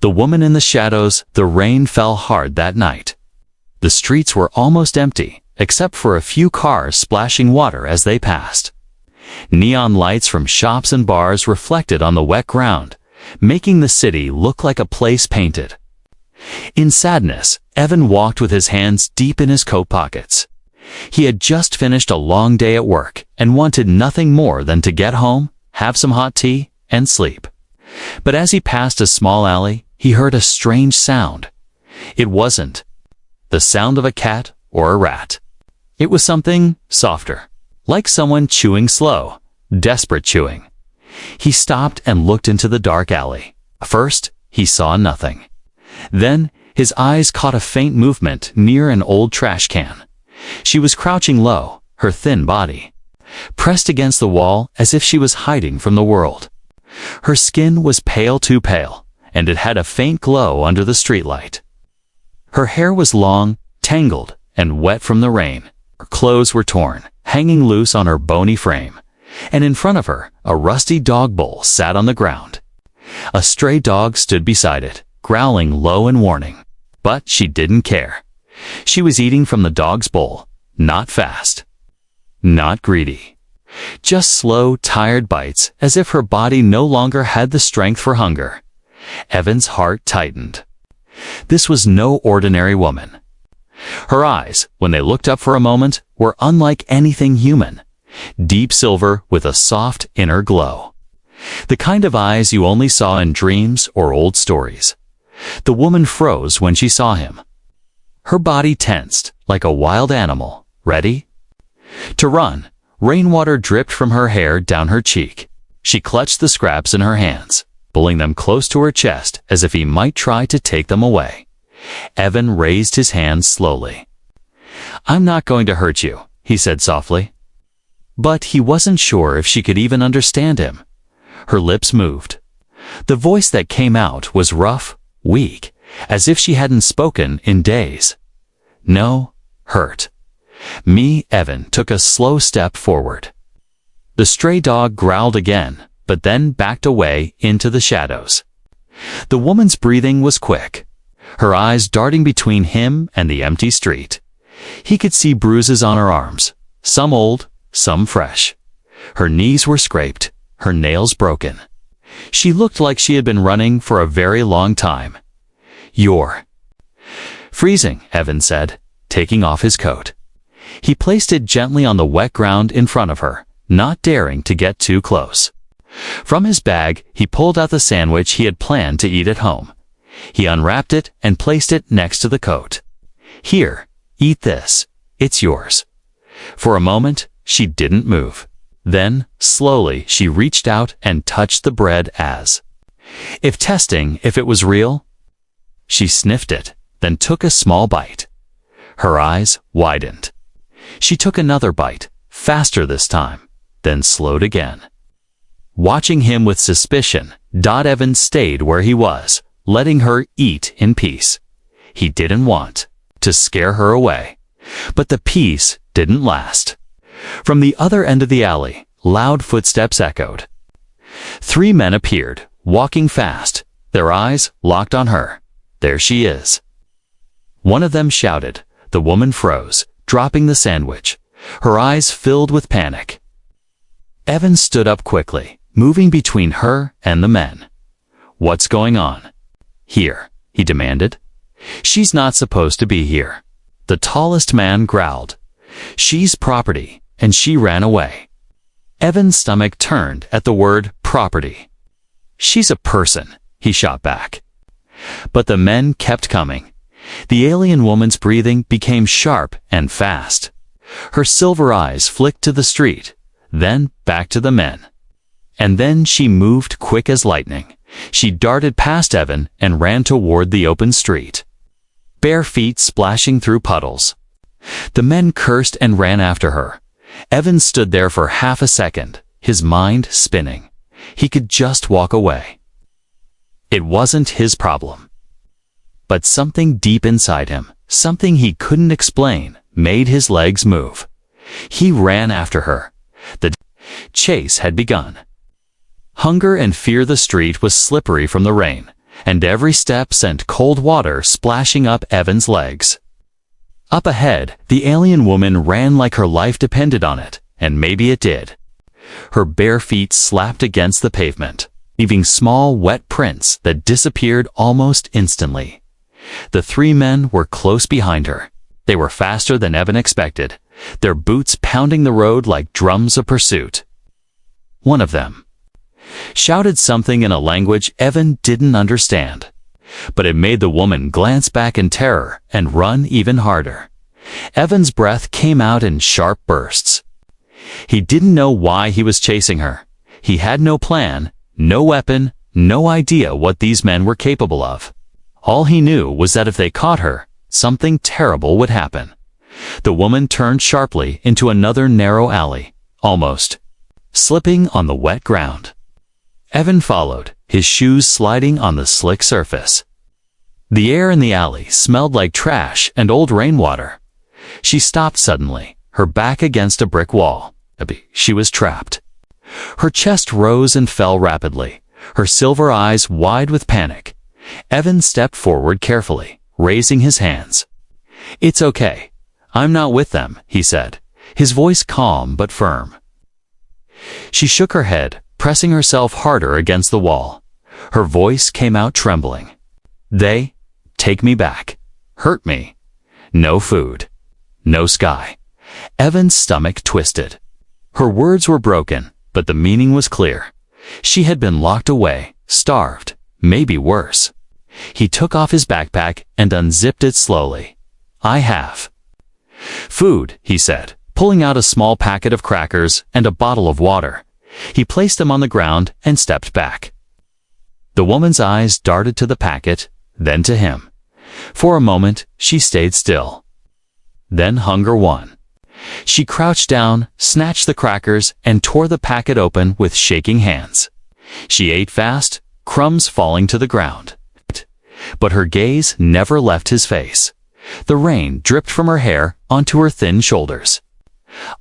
The woman in the shadows. The rain fell hard that night. The streets were almost empty, except for a few cars splashing water as they passed. Neon lights from shops and bars reflected on the wet ground, making the city look like a place painted. In sadness, Evan walked with his hands deep in his coat pockets. He had just finished a long day at work and wanted nothing more than to get home, have some hot tea, and sleep. But as he passed a small alley, he heard a strange sound. It wasn't the sound of a cat or a rat. It was something softer, like someone chewing slow, desperate chewing. He stopped and looked into the dark alley. First, he saw nothing. Then, his eyes caught a faint movement near an old trash can. She was crouching low, her thin body pressed against the wall as if she was hiding from the world. Her skin was pale, too pale, and it had a faint glow under the streetlight. Her hair was long, tangled, and wet from the rain. Her clothes were torn, hanging loose on her bony frame, and in front of her, a rusty dog bowl sat on the ground. A stray dog stood beside it, growling low in warning. But she didn't care. She was eating from the dog's bowl, not fast, not greedy. Just slow, tired bites, as if her body no longer had the strength for hunger. Evan's heart tightened. This was no ordinary woman. Her eyes, when they looked up for a moment, were unlike anything human. Deep silver with a soft inner glow. The kind of eyes you only saw in dreams or old stories. The woman froze when she saw him. Her body tensed, like a wild animal, ready to run. Rainwater dripped from her hair down her cheek. She clutched the scraps in her hands, pulling them close to her chest as if he might try to take them away. Evan raised his hands slowly. "I'm not going to hurt you," he said softly. But he wasn't sure if she could even understand him. Her lips moved. The voice that came out was rough, weak, as if she hadn't spoken in days. "No, hurt." Evan took a slow step forward. The stray dog growled again, but then backed away into the shadows. The woman's breathing was quick, her eyes darting between him and the empty street. He could see bruises on her arms, some old, some fresh. Her knees were scraped, her nails broken. She looked like she had been running for a very long time. "You're freezing," Evan said, taking off his coat. He placed it gently on the wet ground in front of her, not daring to get too close. From his bag, he pulled out the sandwich he had planned to eat at home. He unwrapped it and placed it next to the coat. "Here, eat this. It's yours." For a moment, she didn't move. Then, slowly, she reached out and touched the bread as if testing if it was real. She sniffed it, then took a small bite. Her eyes widened. She took another bite, faster this time, then slowed again. Watching him with suspicion, Evan stayed where he was, letting her eat in peace. He didn't want to scare her away. But the peace didn't last. From the other end of the alley, loud footsteps echoed. 3 men appeared, walking fast, their eyes locked on her. "There she is." One of them shouted. The woman froze, dropping the sandwich, her eyes filled with panic. Evan stood up quickly, moving between her and the men. "What's going on here?" he demanded. "She's not supposed to be here." The tallest man growled. "She's property, and she ran away." Evan's stomach turned at the word property. "She's a person," he shot back. But the men kept coming. The alien woman's breathing became sharp and fast. Her silver eyes flicked to the street, then back to the men. And then she moved quick as lightning. She darted past Evan and ran toward the open street, bare feet splashing through puddles. The men cursed and ran after her. Evan stood there for half a second, his mind spinning. He could just walk away. It wasn't his problem. But something deep inside him, something he couldn't explain, made his legs move. He ran after her. The chase had begun. Hunger and fear. The street was slippery from the rain, and every step sent cold water splashing up Evan's legs. Up ahead, the alien woman ran like her life depended on it, and maybe it did. Her bare feet slapped against the pavement, leaving small, wet prints that disappeared almost instantly. The three men were close behind her. They were faster than Evan expected, their boots pounding the road like drums of pursuit. One of them shouted something in a language Evan didn't understand, but it made the woman glance back in terror and run even harder. Evan's breath came out in sharp bursts. He didn't know why he was chasing her. He had no plan, no weapon, no idea what these men were capable of. All he knew was that if they caught her, something terrible would happen. The woman turned sharply into another narrow alley, almost slipping on the wet ground. Evan followed, his shoes sliding on the slick surface. The air in the alley smelled like trash and old rainwater. She stopped suddenly, her back against a brick wall. She was trapped. Her chest rose and fell rapidly, her silver eyes wide with panic. Evan stepped forward carefully, raising his hands. "It's okay. I'm not with them," he said, his voice calm but firm. She shook her head, pressing herself harder against the wall. Her voice came out trembling. "They take me back, hurt me. No food, no sky." Evan's stomach twisted. Her words were broken, but the meaning was clear. She had been locked away, starved, maybe worse. He took off his backpack and unzipped it slowly. "I have food," he said, pulling out a small packet of crackers and a bottle of water. He placed them on the ground and stepped back. The woman's eyes darted to the packet, then to him. For a moment, she stayed still. Then hunger won. She crouched down, snatched the crackers, and tore the packet open with shaking hands. She ate fast, crumbs falling to the ground. But her gaze never left his face. The rain dripped from her hair onto her thin shoulders.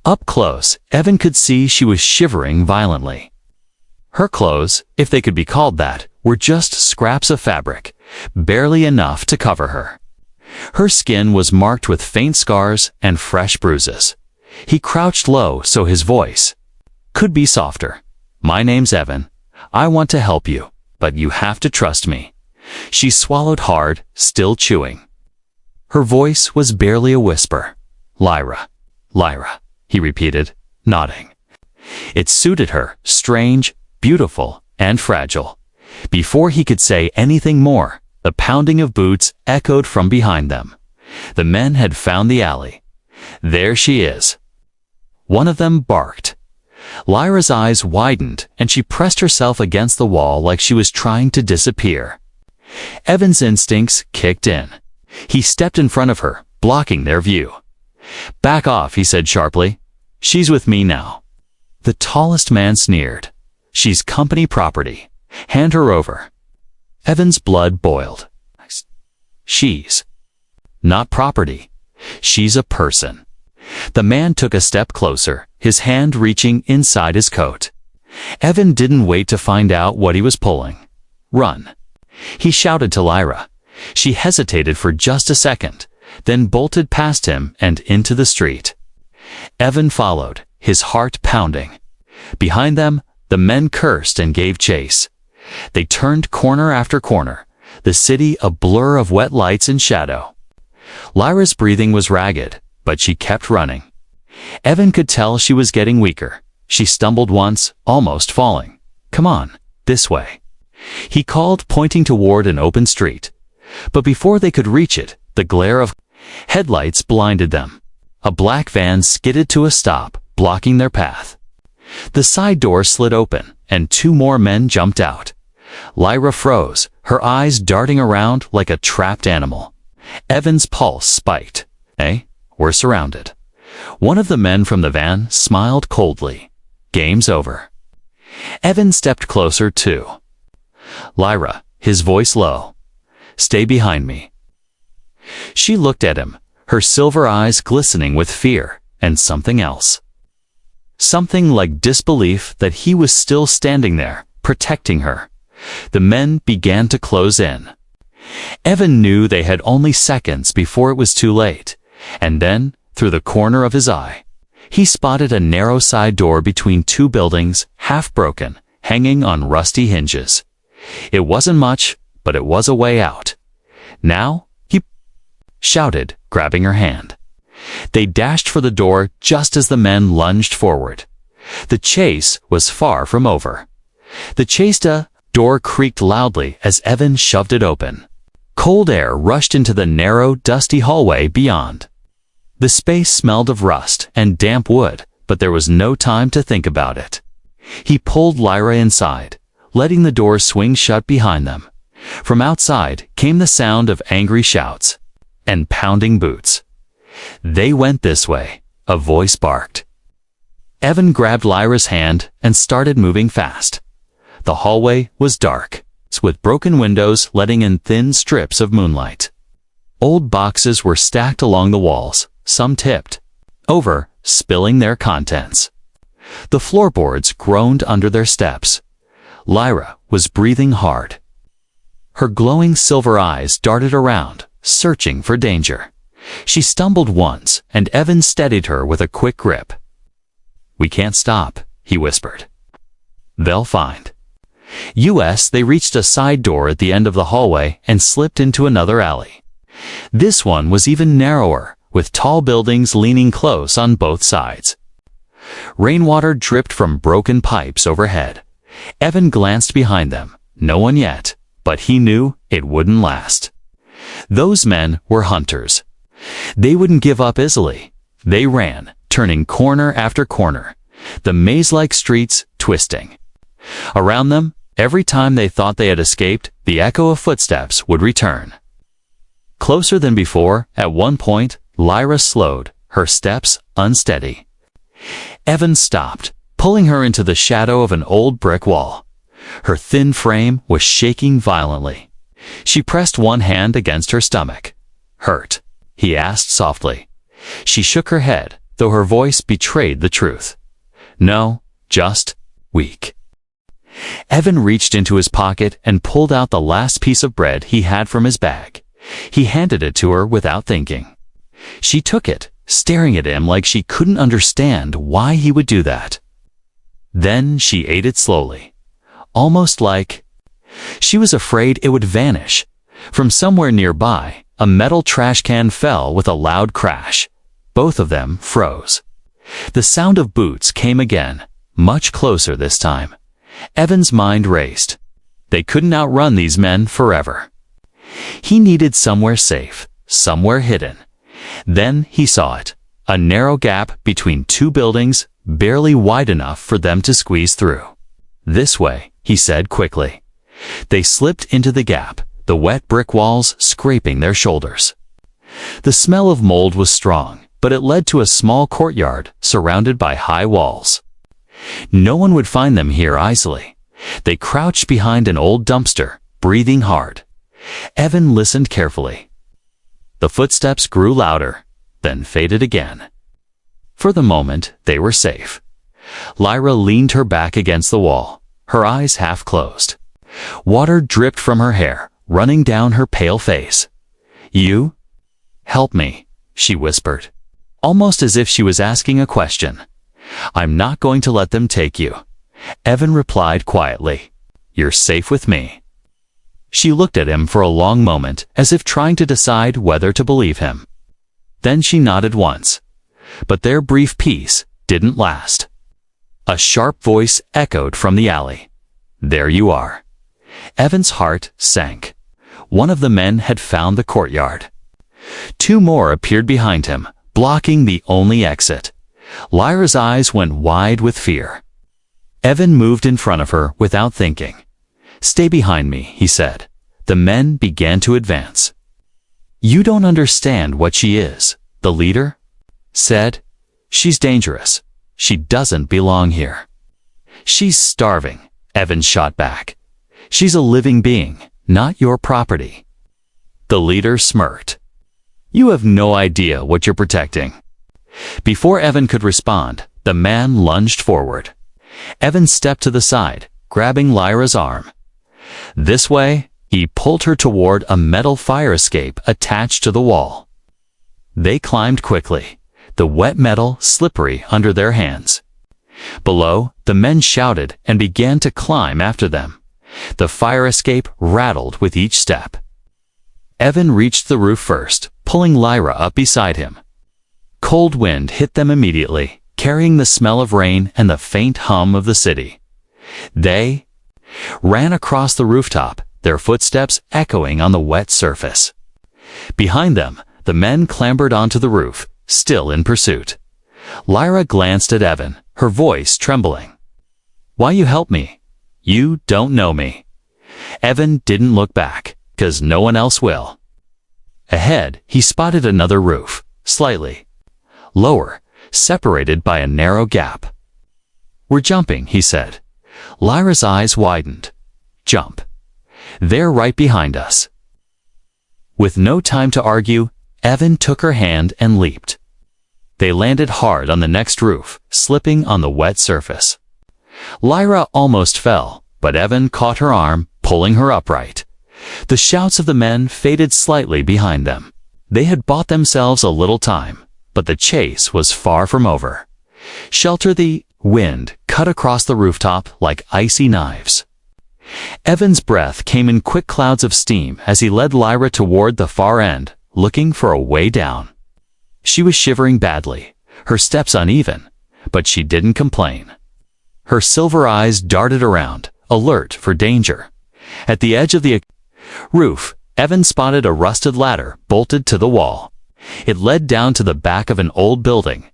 Up close, Evan could see she was shivering violently. Her clothes, if they could be called that, were just scraps of fabric, barely enough to cover her. Her skin was marked with faint scars and fresh bruises. He crouched low so his voice could be softer. "My name's Evan. I want to help you, but you have to trust me." She swallowed hard, still chewing. Her voice was barely a whisper. "Lyra, Lyra," he repeated, nodding. It suited her, strange, beautiful, and fragile. Before he could say anything more, the pounding of boots echoed from behind them. The men had found the alley. "There she is." One of them barked. Lyra's eyes widened, and she pressed herself against the wall like she was trying to disappear. Evan's instincts kicked in. He stepped in front of her, blocking their view. "Back off," he said sharply. "She's with me now." The tallest man sneered. "She's company property. Hand her over." Evan's blood boiled. "She's not property. She's a person." The man took a step closer, his hand reaching inside his coat. Evan didn't wait to find out what he was pulling. "Run," he shouted to Lyra. She hesitated for just a second, then bolted past him and into the street. Evan followed, his heart pounding. Behind them, the men cursed and gave chase. They turned corner after corner, the city a blur of wet lights and shadow. Lyra's breathing was ragged, but she kept running. Evan could tell she was getting weaker. She stumbled once, almost falling. "Come on, this way," he called, pointing toward an open street. But before they could reach it, the glare of headlights blinded them. A black van skidded to a stop, blocking their path. The side door slid open, and two more men jumped out. Lyra froze, her eyes darting around like a trapped animal. Evan's pulse spiked. We're surrounded." One of the men from the van smiled coldly. "Game's over." Evan stepped closer too. "Lyra," his voice low, "stay behind me." She looked at him, her silver eyes glistening with fear and something else. Something like disbelief that he was still standing there, protecting her. The men began to close in. Evan knew they had only seconds before it was too late, and then, through the corner of his eye, he spotted a narrow side door between two buildings, half broken, hanging on rusty hinges. It wasn't much, but it was a way out. Now, he shouted, grabbing her hand. They dashed for the door just as the men lunged forward. The chase was far from over. The door creaked loudly as Evan shoved it open. Cold air rushed into the narrow, dusty hallway beyond. The space smelled of rust and damp wood, but there was no time to think about it. He pulled Lyra inside, letting the door swing shut behind them. From outside came the sound of angry shouts and pounding boots. "They went this way," a voice barked. Evan grabbed Lyra's hand and started moving fast. The hallway was dark, with broken windows letting in thin strips of moonlight. Old boxes were stacked along the walls, some tipped over, spilling their contents. The floorboards groaned under their steps. Lyra was breathing hard. Her glowing silver eyes darted around, searching for danger. She stumbled once, and Evan steadied her with a quick grip. "We can't stop," he whispered. "They'll find." They reached a side door at the end of the hallway and slipped into another alley. This one was even narrower, with tall buildings leaning close on both sides. Rainwater dripped from broken pipes overhead. Evan glanced behind them. No one yet, but he knew it wouldn't last. Those men were hunters. They wouldn't give up easily. They ran, turning corner after corner, the maze-like streets twisting. Around them, every time they thought they had escaped, the echo of footsteps would return. Closer than before, at one point, Lyra slowed, her steps unsteady. Evan stopped, pulling her into the shadow of an old brick wall. Her thin frame was shaking violently. She pressed one hand against her stomach. "Hurt?" he asked softly. She shook her head, though her voice betrayed the truth. "No, just weak." Evan reached into his pocket and pulled out the last piece of bread he had from his bag. He handed it to her without thinking. She took it, staring at him like she couldn't understand why he would do that. Then she ate it slowly, almost like she was afraid it would vanish. From somewhere nearby, a metal trash can fell with a loud crash. Both of them froze. The sound of boots came again, much closer this time. Evan's mind raced. They couldn't outrun these men forever. He needed somewhere safe, somewhere hidden. Then he saw it, a narrow gap between two buildings, barely wide enough for them to squeeze through. "This way," he said quickly. They slipped into the gap, the wet brick walls scraping their shoulders. The smell of mold was strong, but it led to a small courtyard surrounded by high walls. No one would find them here easily. They crouched behind an old dumpster, breathing hard. Evan listened carefully. The footsteps grew louder, then faded again. For the moment, they were safe. Lyra leaned her back against the wall, her eyes half closed. Water dripped from her hair, running down her pale face. "You? Help me," she whispered, almost as if she was asking a question. "I'm not going to let them take you." Evan replied quietly, "You're safe with me." She looked at him for a long moment, as if trying to decide whether to believe him. Then she nodded once. But their brief peace didn't last. A sharp voice echoed from the alley. "There you are." Evan's heart sank. One of the men had found the courtyard. Two more appeared behind him, blocking the only exit. Lyra's eyes went wide with fear. Evan moved in front of her without thinking. "Stay behind me," he said. The men began to advance. "You don't understand what she is," the leader said. "She's dangerous. She doesn't belong here." "She's starving," Evan shot back. "She's a living being, not your property." The leader smirked. "You have no idea what you're protecting." Before Evan could respond, the man lunged forward. Evan stepped to the side, grabbing Lyra's arm. This way, he pulled her toward a metal fire escape attached to the wall. They climbed quickly, the wet metal slippery under their hands. Below, the men shouted and began to climb after them. The fire escape rattled with each step. Evan reached the roof first, pulling Lyra up beside him. Cold wind hit them immediately, carrying the smell of rain and the faint hum of the city. They ran across the rooftop, their footsteps echoing on the wet surface. Behind them, the men clambered onto the roof, still in pursuit. Lyra glanced at Evan, her voice trembling. "Why you help me? You don't know me." Evan didn't look back, 'cause no one else will. Ahead, he spotted another roof, slightly lower, separated by a narrow gap. "We're jumping," he said. Lyra's eyes widened. "Jump. They're right behind us." With no time to argue, Evan took her hand and leaped. They landed hard on the next roof, slipping on the wet surface. Lyra almost fell, but Evan caught her arm, pulling her upright. The shouts of the men faded slightly behind them. They had bought themselves a little time, but the chase was far from over. "Shelter the wind," cut across the rooftop like icy knives. Evan's breath came in quick clouds of steam as he led Lyra toward the far end, looking for a way down. She was shivering badly, her steps uneven, but she didn't complain. Her silver eyes darted around, alert for danger. At the edge of the roof, Evan spotted a rusted ladder bolted to the wall. It led down to the back of an old building,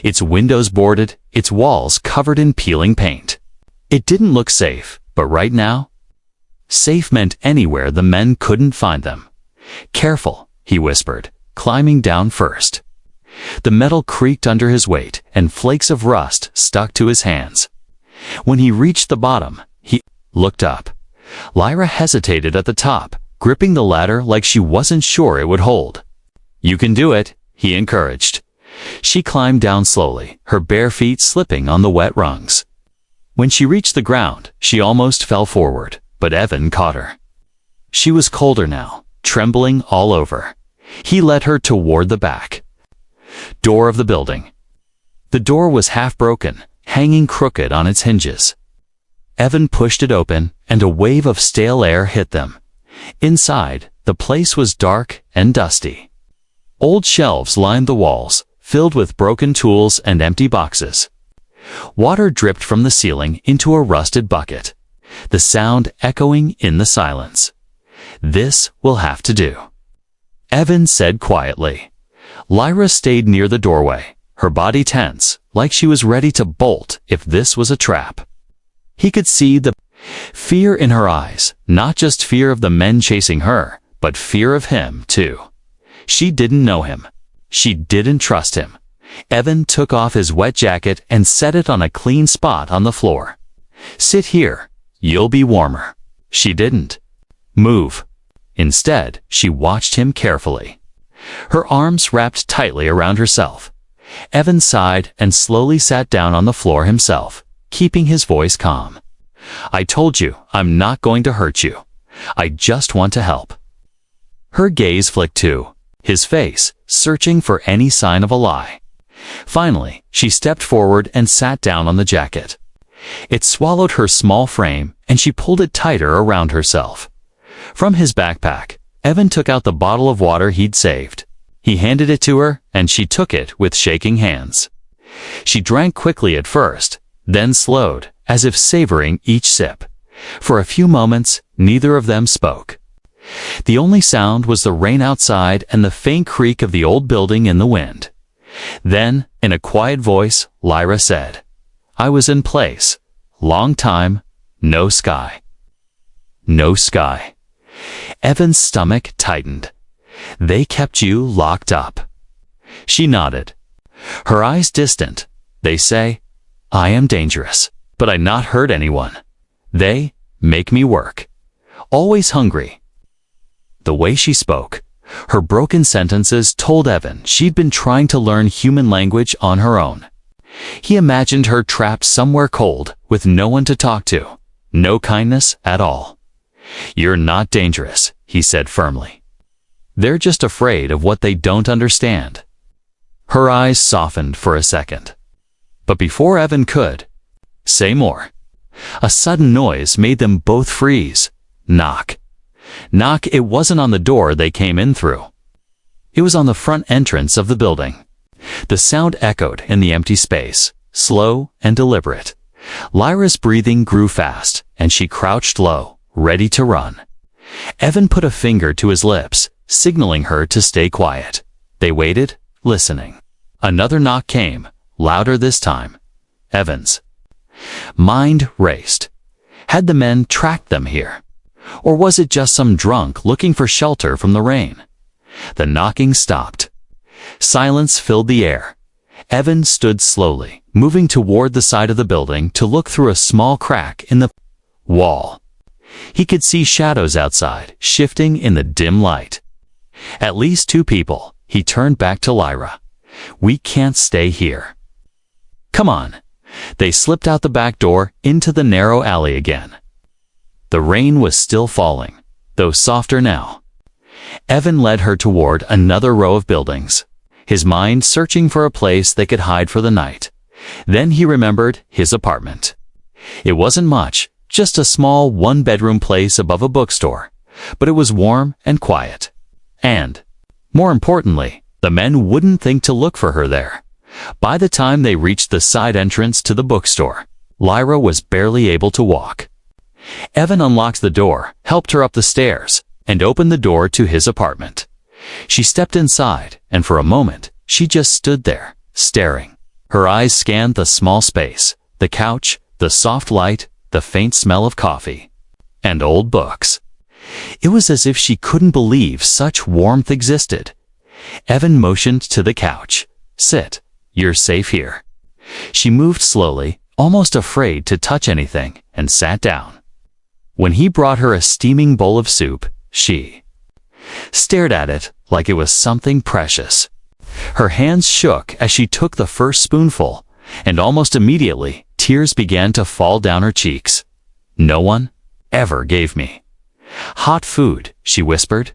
its windows boarded, its walls covered in peeling paint. It didn't look safe, but right now, safe meant anywhere the men couldn't find them. "Careful," he whispered, climbing down first. The metal creaked under his weight, and flakes of rust stuck to his hands. When he reached the bottom, he looked up. Lyra hesitated at the top, gripping the ladder like she wasn't sure it would hold. "You can do it," he encouraged. She climbed down slowly, her bare feet slipping on the wet rungs. When she reached the ground, she almost fell forward, but Evan caught her. She was colder now, trembling all over. He led her toward the back door of the building. The door was half broken, hanging crooked on its hinges. Evan pushed it open, and a wave of stale air hit them. Inside, the place was dark and dusty. Old shelves lined the walls, filled with broken tools and empty boxes. Water dripped from the ceiling into a rusted bucket, the sound echoing in the silence. "This will have to do," Evan said quietly. Lyra stayed near the doorway, her body tense, like she was ready to bolt if this was a trap. He could see the fear in her eyes, not just fear of the men chasing her, but fear of him, too. She didn't know him. She didn't trust him. Evan took off his wet jacket and set it on a clean spot on the floor. "Sit here. You'll be warmer." She didn't move. Instead, she watched him carefully. Her arms wrapped tightly around herself. Evan sighed and slowly sat down on the floor himself, keeping his voice calm. "I told you, I'm not going to hurt you. I just want to help." Her gaze flicked too, his face searching for any sign of a lie. Finally, she stepped forward and sat down on the jacket. It swallowed her small frame, and she pulled it tighter around herself. From his backpack, Evan took out the bottle of water he'd saved. He handed it to her, and she took it with shaking hands. She drank quickly at first, then slowed, as if savoring each sip. For a few moments, neither of them spoke. The only sound was the rain outside and the faint creak of the old building in the wind. Then, in a quiet voice, Lyra said, "I was in place. Long time. No sky." No sky. Evan's stomach tightened. "They kept you locked up." She nodded, her eyes distant. "They say, I am dangerous, but I not hurt anyone. They make me work. Always hungry." The way she spoke, her broken sentences told Evan she'd been trying to learn human language on her own. He imagined her trapped somewhere cold, with no one to talk to, no kindness at all. "You're not dangerous," he said firmly. "They're just afraid of what they don't understand." Her eyes softened for a second. But before Evan could say more, a sudden noise made them both freeze. Knock. Knock. It wasn't on the door they came in through. It was on the front entrance of the building. The sound echoed in the empty space, slow and deliberate. Lyra's breathing grew fast, and she crouched low, ready to run. Evan put a finger to his lips, signaling her to stay quiet. They waited, listening. Another knock came, louder this time. Evan's mind raced. Had the men tracked them here? Or was it just some drunk looking for shelter from the rain? The knocking stopped. Silence filled the air. Evan stood slowly, moving toward the side of the building to look through a small crack in the wall. He could see shadows outside, shifting in the dim light. At least two people. He turned back to Lyra. "We can't stay here. Come on." They slipped out the back door into the narrow alley again. The rain was still falling, though softer now. Evan led her toward another row of buildings, his mind searching for a place they could hide for the night. Then he remembered his apartment. It wasn't much, just a small one-bedroom place above a bookstore, but it was warm and quiet. And, more importantly, the men wouldn't think to look for her there. By the time they reached the side entrance to the bookstore, Lyra was barely able to walk. Evan unlocked the door, helped her up the stairs, and opened the door to his apartment. She stepped inside, and for a moment, she just stood there, staring. Her eyes scanned the small space, the couch, the soft light, the faint smell of coffee, and old books. It was as if she couldn't believe such warmth existed. Evan motioned to the couch. "Sit. You're safe here." She moved slowly, almost afraid to touch anything, and sat down. When he brought her a steaming bowl of soup, she stared at it like it was something precious. Her hands shook as she took the first spoonful, and almost immediately, tears began to fall down her cheeks. "No one ever gave me hot food," she whispered.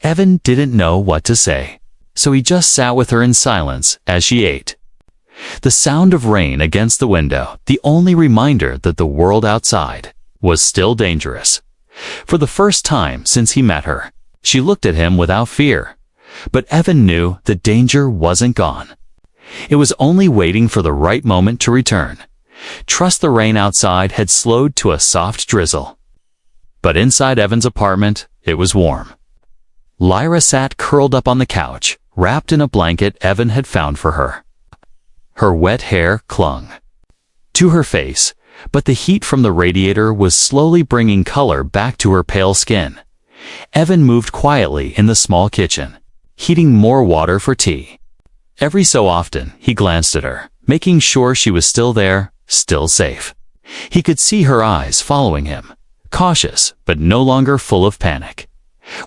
Evan didn't know what to say, so he just sat with her in silence as she ate. The sound of rain against the window, the only reminder that the world outside was still dangerous. For the first time since he met her, she looked at him without fear. But Evan knew the danger wasn't gone. It was only waiting for the right moment to return. Trust the rain outside had slowed to a soft drizzle. But inside Evan's apartment, it was warm. Lyra sat curled up on the couch, wrapped in a blanket Evan had found for her. Her wet hair clung to her face, but the heat from the radiator was slowly bringing color back to her pale skin. Evan moved quietly in the small kitchen, heating more water for tea. Every so often, he glanced at her, making sure she was still there, still safe. He could see her eyes following him, cautious but no longer full of panic.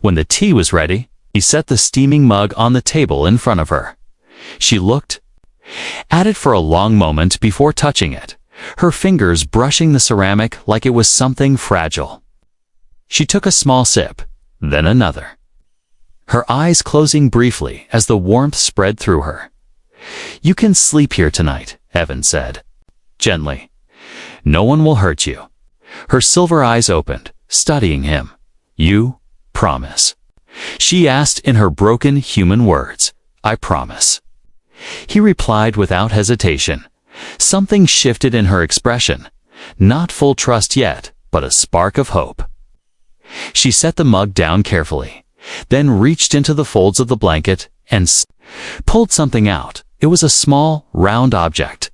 When the tea was ready, he set the steaming mug on the table in front of her. She looked at it for a long moment before touching it, her fingers brushing the ceramic like it was something fragile. She took a small sip, then another, her eyes closing briefly as the warmth spread through her. "You can sleep here tonight," Evan said, gently. "No one will hurt you." Her silver eyes opened, studying him. "You promise?" she asked in her broken human words. "I promise." He replied without hesitation. Something shifted in her expression. Not full trust yet, but a spark of hope. She set the mug down carefully, then reached into the folds of the blanket and pulled something out. It was a small, round object,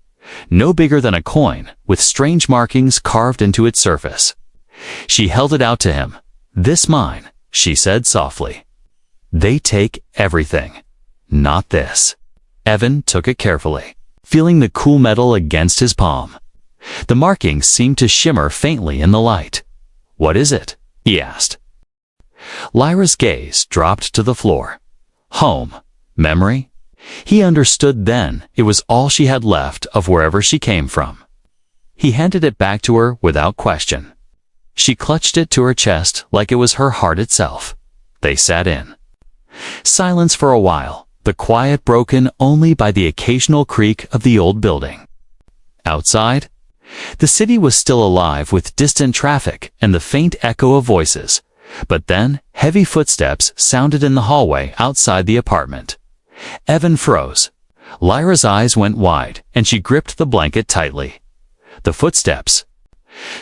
no bigger than a coin, with strange markings carved into its surface. She held it out to him. "This mine," she said softly. "They take everything. Not this." Evan took it carefully, feeling the cool metal against his palm. The markings seemed to shimmer faintly in the light. "What is it?" he asked. Lyra's gaze dropped to the floor. Home. Memory. He understood then it was all she had left of wherever she came from. He handed it back to her without question. She clutched it to her chest like it was her heart itself. They sat in silence for a while, the quiet broken only by the occasional creak of the old building. Outside, the city was still alive with distant traffic and the faint echo of voices, but then heavy footsteps sounded in the hallway outside the apartment. Evan froze. Lyra's eyes went wide, and she gripped the blanket tightly. The footsteps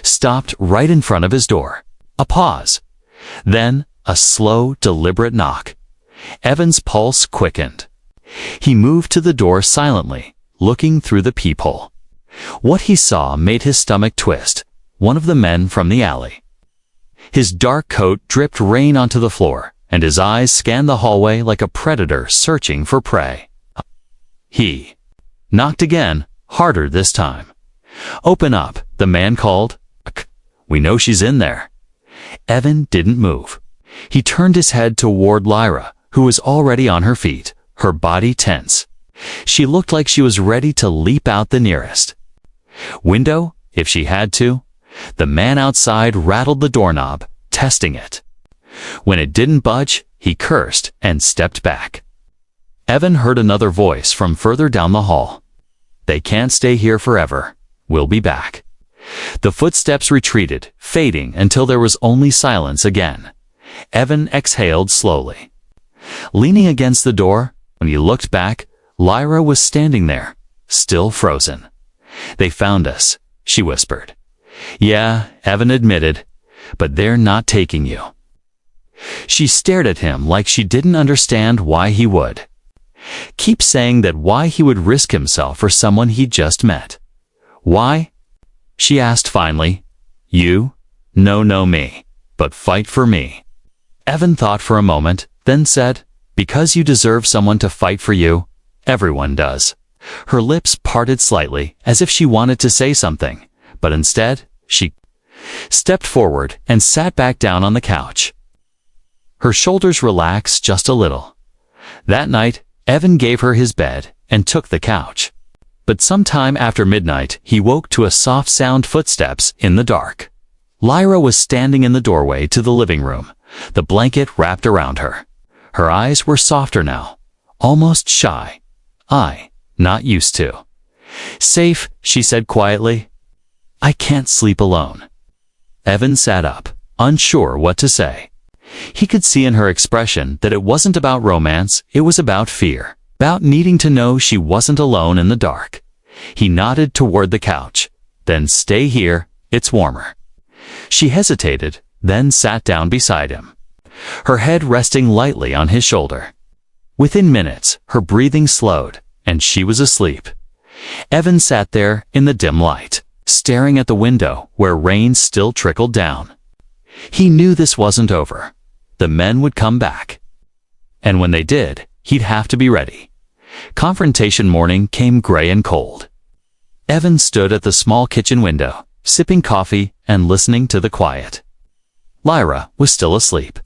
stopped right in front of his door. A pause. Then a slow, deliberate knock. Evan's pulse quickened. He moved to the door silently, looking through the peephole. What he saw made his stomach twist. One of the men from the alley. His dark coat dripped rain onto the floor, and his eyes scanned the hallway like a predator searching for prey. He knocked again, harder this time. "Open up," the man called. "We know she's in there." Evan didn't move. He turned his head toward Lyra, who was already on her feet, her body tense. She looked like she was ready to leap out the nearest window, if she had to. The man outside rattled the doorknob, testing it. When it didn't budge, he cursed and stepped back. Evan heard another voice from further down the hall. "They can't stay here forever. We'll be back." The footsteps retreated, fading until there was only silence again. Evan exhaled slowly. Leaning against the door, when he looked back, Lyra was standing there, still frozen. "They found us," she whispered. "Yeah," Evan admitted, "but they're not taking you." She stared at him like she didn't understand why he would keep saying that, why he would risk himself for someone he just met. "Why?" she asked finally. "You? No, me. But fight for me." Evan thought for a moment, then said, "Because you deserve someone to fight for you. Everyone does." Her lips parted slightly, as if she wanted to say something, but instead, she stepped forward and sat back down on the couch. Her shoulders relaxed just a little. That night, Evan gave her his bed and took the couch. But sometime after midnight, he woke to a soft sound footsteps in the dark. Lyra was standing in the doorway to the living room, the blanket wrapped around her. Her eyes were softer now, almost shy. Not used to. "Safe," she said quietly. "I can't sleep alone." Evan sat up, unsure what to say. He could see in her expression that it wasn't about romance, it was about fear, about needing to know she wasn't alone in the dark. He nodded toward the couch. "Then stay here, it's warmer." She hesitated, then sat down beside him, her head resting lightly on his shoulder. Within minutes, her breathing slowed, and she was asleep. Evan sat there in the dim light, staring at the window where rain still trickled down. He knew this wasn't over. The men would come back. And when they did, he'd have to be ready. Confrontation morning came gray and cold. Evan stood at the small kitchen window, sipping coffee and listening to the quiet. Lyra was still asleep.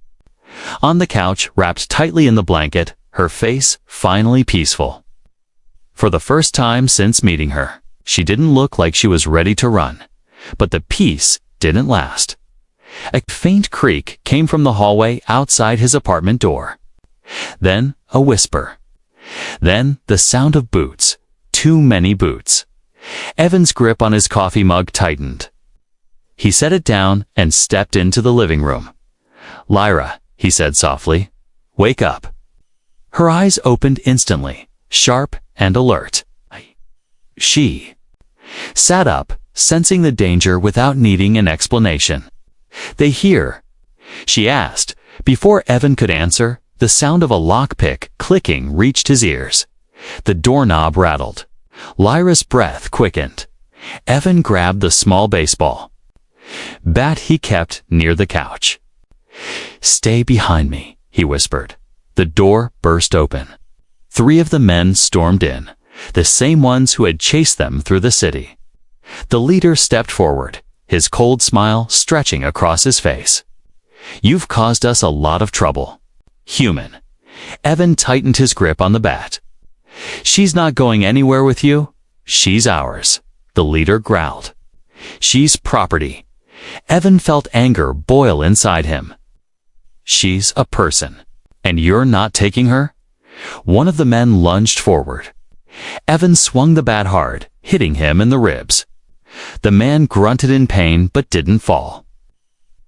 On the couch, wrapped tightly in the blanket, her face finally peaceful. For the first time since meeting her, she didn't look like she was ready to run. But the peace didn't last. A faint creak came from the hallway outside his apartment door. Then a whisper. Then the sound of boots. Too many boots. Evan's grip on his coffee mug tightened. He set it down and stepped into the living room. "Lyra," he said softly, "wake up." Her eyes opened instantly, sharp and alert. She sat up, sensing the danger without needing an explanation. "They hear?" she asked. Before Evan could answer, the sound of a lockpick clicking reached his ears. The doorknob rattled. Lyra's breath quickened. Evan grabbed the small baseball bat he kept near the couch. "Stay behind me," he whispered. The door burst open. 3 of the men stormed in, the same ones who had chased them through the city. The leader stepped forward, his cold smile stretching across his face. "You've caused us a lot of trouble. Human." Evan tightened his grip on the bat. "She's not going anywhere with you. She's ours," the leader growled. "She's property. Evan felt anger boil inside him. She's a person, and you're not taking her? One of the men lunged forward. Evan swung the bat hard, hitting him in the ribs. The man grunted in pain but didn't fall.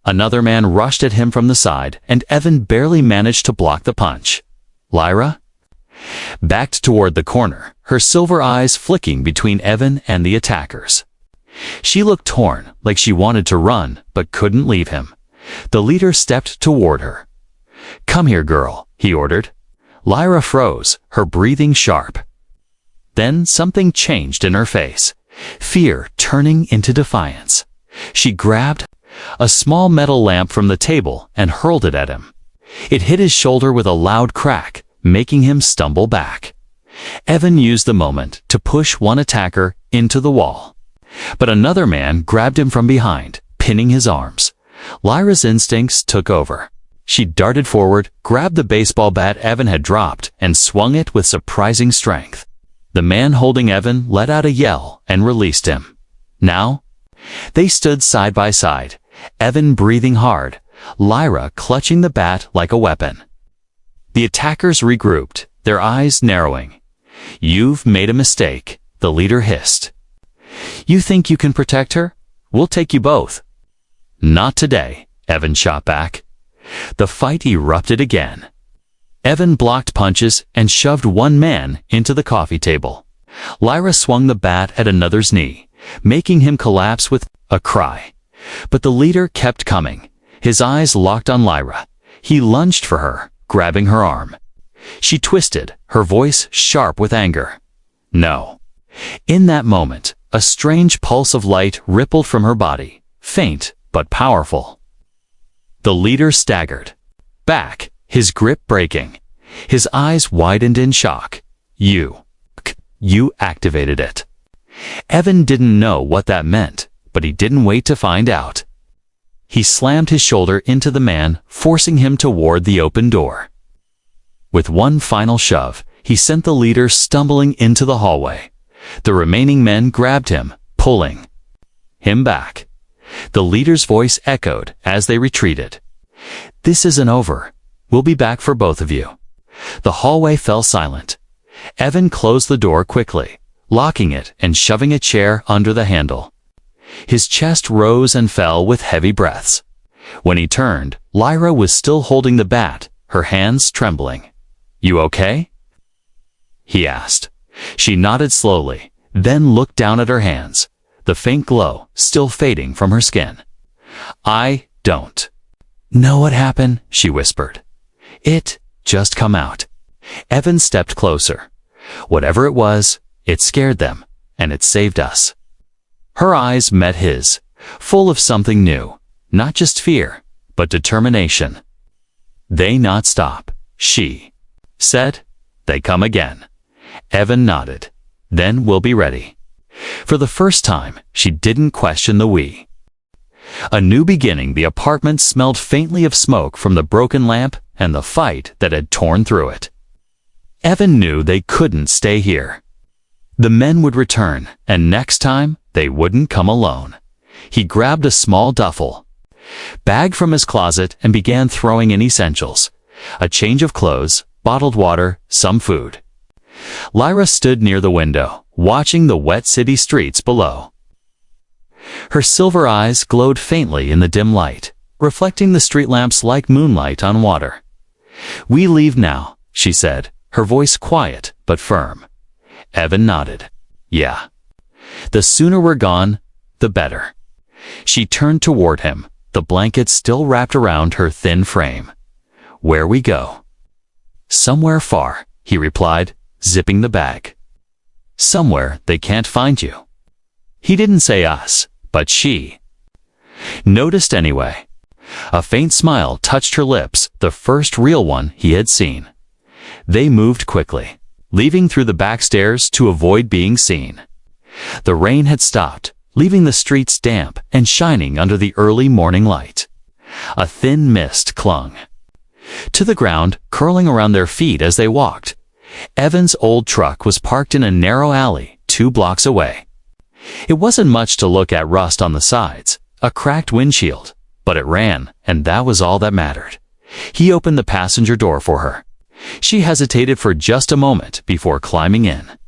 Another man rushed at him from the side, and Evan barely managed to block the punch. Lyra backed toward the corner, her silver eyes flicking between Evan and the attackers. She looked torn, like she wanted to run, but couldn't leave him. The leader stepped toward her. "Come here, girl," he ordered. Lyra froze, her breathing sharp. Then something changed in her face, fear turning into defiance. She grabbed a small metal lamp from the table and hurled it at him. It hit his shoulder with a loud crack, making him stumble back. Evan used the moment to push one attacker into the wall. But another man grabbed him from behind, pinning his arms. Lyra's instincts took over. She darted forward, grabbed the baseball bat Evan had dropped, and swung it with surprising strength. The man holding Evan let out a yell and released him. Now, they stood side by side, Evan breathing hard, Lyra clutching the bat like a weapon. The attackers regrouped, their eyes narrowing. "You've made a mistake," the leader hissed. "You think you can protect her? We'll take you both." "Not today," Evan shot back. The fight erupted again. Evan blocked punches and shoved one man into the coffee table. Lyra swung the bat at another's knee, making him collapse with a cry. But the leader kept coming, his eyes locked on Lyra. He lunged for her, grabbing her arm. She twisted, her voice sharp with anger. "No." In that moment, a strange pulse of light rippled from her body, faint but powerful. The leader staggered back, his grip breaking. His eyes widened in shock. You activated it." Evan didn't know what that meant, but he didn't wait to find out. He slammed his shoulder into the man, forcing him toward the open door. With one final shove, he sent the leader stumbling into the hallway. The remaining men grabbed him, pulling him back. The leader's voice echoed as they retreated. "This isn't over. We'll be back for both of you." The hallway fell silent. Evan closed the door quickly, locking it and shoving a chair under the handle. His chest rose and fell with heavy breaths. When he turned, Lyra was still holding the bat, her hands trembling. "You okay?" he asked. She nodded slowly, then looked down at her hands, the faint glow still fading from her skin. "I don't know what happened," she whispered. "It just come out." Evan stepped closer. "Whatever it was, it scared them, and it saved us." Her eyes met his, full of something new, not just fear, but determination. "They not stop," she said. "They come again." Evan nodded. "Then we'll be ready." For the first time, she didn't question the we. A new beginning. The apartment smelled faintly of smoke from the broken lamp and the fight that had torn through it. Evan knew they couldn't stay here. The men would return, and next time, they wouldn't come alone. He grabbed a small duffel bag from his closet and began throwing in essentials. A change of clothes, bottled water, some food. Lyra stood near the window, watching the wet city streets below. Her silver eyes glowed faintly in the dim light, reflecting the street lamps like moonlight on water. "We leave now," she said, her voice quiet but firm. Evan nodded. "Yeah. The sooner we're gone, the better." She turned toward him, the blanket still wrapped around her thin frame. "Where we go?" "Somewhere far," he replied, zipping the bag. "Somewhere they can't find you." He didn't say us, but she noticed anyway. A faint smile touched her lips, the first real one he had seen. They moved quickly, leaving through the back stairs to avoid being seen. The rain had stopped, leaving the streets damp and shining under the early morning light. A thin mist clung to the ground, curling around their feet as they walked. Evan's old truck was parked in a narrow alley 2 blocks away. It wasn't much to look at: rust on the sides, a cracked windshield, but it ran, and that was all that mattered. He opened the passenger door for her. She hesitated for just a moment before climbing in.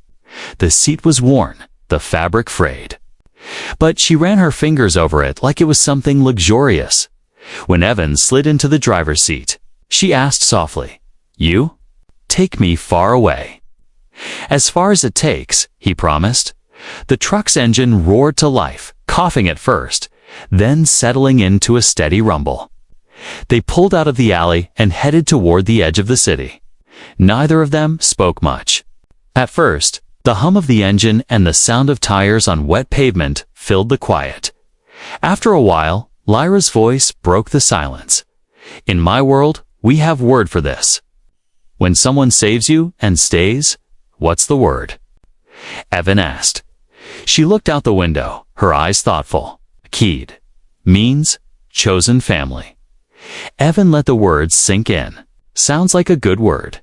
The seat was worn, the fabric frayed. But she ran her fingers over it like it was something luxurious. When Evan slid into the driver's seat, she asked softly, "You? Take me far away." "As far as it takes," he promised. The truck's engine roared to life, coughing at first, then settling into a steady rumble. They pulled out of the alley and headed toward the edge of the city. Neither of them spoke much. At first, the hum of the engine and the sound of tires on wet pavement filled the quiet. After a while, Lyra's voice broke the silence. "In my world, we have word for this. When someone saves you and stays, what's the word?" Evan asked. She looked out the window, her eyes thoughtful. "Keyed. Means chosen family." Evan let the words sink in. Sounds like a good word.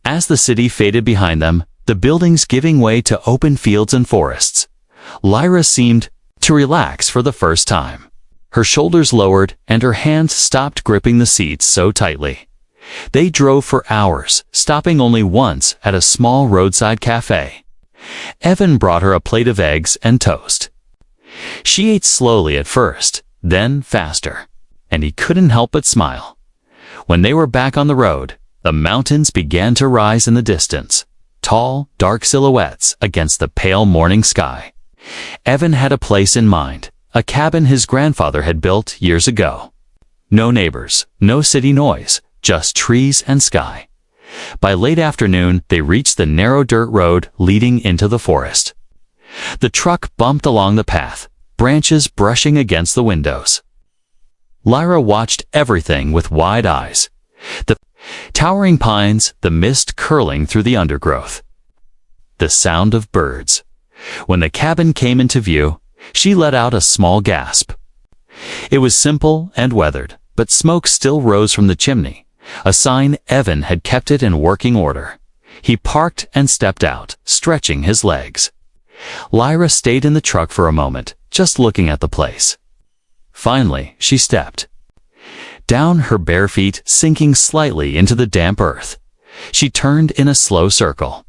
As the city faded behind them, the buildings giving way to open fields and forests, Lyra seemed to relax for the first time. Her shoulders lowered and her hands stopped gripping the seats so tightly. They drove for hours, stopping only once at a small roadside cafe. Evan brought her a plate of eggs and toast. She ate slowly at first, then faster, and he couldn't help but smile. When they were back on the road, the mountains began to rise in the distance, tall, dark silhouettes against the pale morning sky. Evan had a place in mind, a cabin his grandfather had built years ago. No neighbors, no city noise, just trees and sky. By late afternoon, they reached the narrow dirt road leading into the forest. The truck bumped along the path, branches brushing against the windows. Lyra watched everything with wide eyes. The towering pines, the mist curling through the undergrowth. The sound of birds. When the cabin came into view, she let out a small gasp. It was simple and weathered, but smoke still rose from the chimney, a sign Evan had kept it in working order. He parked and stepped out, stretching his legs. Lyra stayed in the truck for a moment, just looking at the place. Finally, she stepped down, her bare feet sinking slightly into the damp earth. She turned in a slow circle,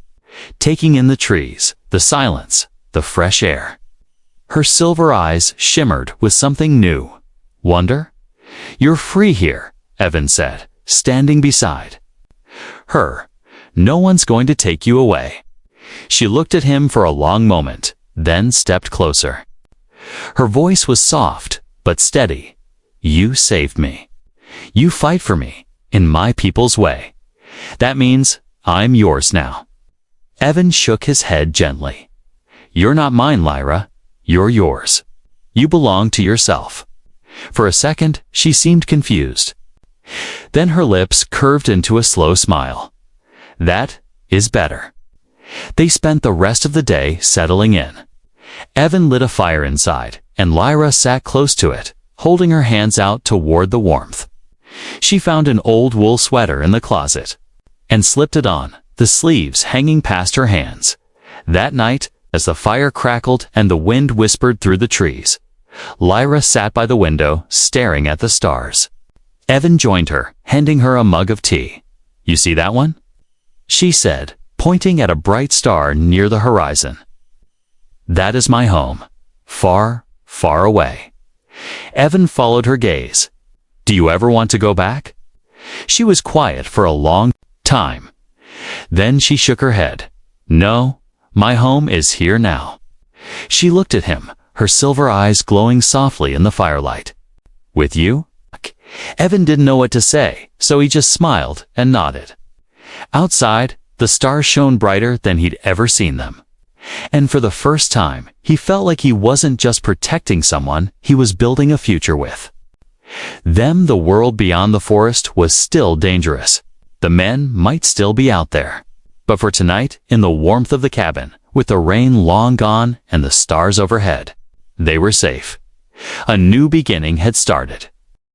taking in the trees, the silence, the fresh air. Her silver eyes shimmered with something new. Wonder? "You're free here," Evan said, standing beside her. "No one's going to take you away." She looked at him for a long moment, then stepped closer. Her voice was soft, but steady. "You saved me. You fight for me, in my people's way. That means I'm yours now." Evan shook his head gently. "You're not mine, Lyra. You're yours. You belong to yourself." For a second, she seemed confused. Then her lips curved into a slow smile. "That is better." They spent the rest of the day settling in. Evan lit a fire inside, and Lyra sat close to it, holding her hands out toward the warmth. She found an old wool sweater in the closet and slipped it on, the sleeves hanging past her hands. That night, as the fire crackled and the wind whispered through the trees, Lyra sat by the window, staring at the stars. Evan joined her, handing her a mug of tea. "You see that one?" she said, pointing at a bright star near the horizon. "That is my home. Far, far away." Evan followed her gaze. "Do you ever want to go back?" She was quiet for a long time. Then she shook her head. "No, my home is here now." She looked at him, her silver eyes glowing softly in the firelight. "With you?" Evan didn't know what to say, so he just smiled and nodded. Outside, the stars shone brighter than he'd ever seen them. And for the first time, he felt like he wasn't just protecting someone he was building a future with. The world beyond the forest was still dangerous. The men might still be out there. But for tonight, in the warmth of the cabin, with the rain long gone and the stars overhead, they were safe. A new beginning had started.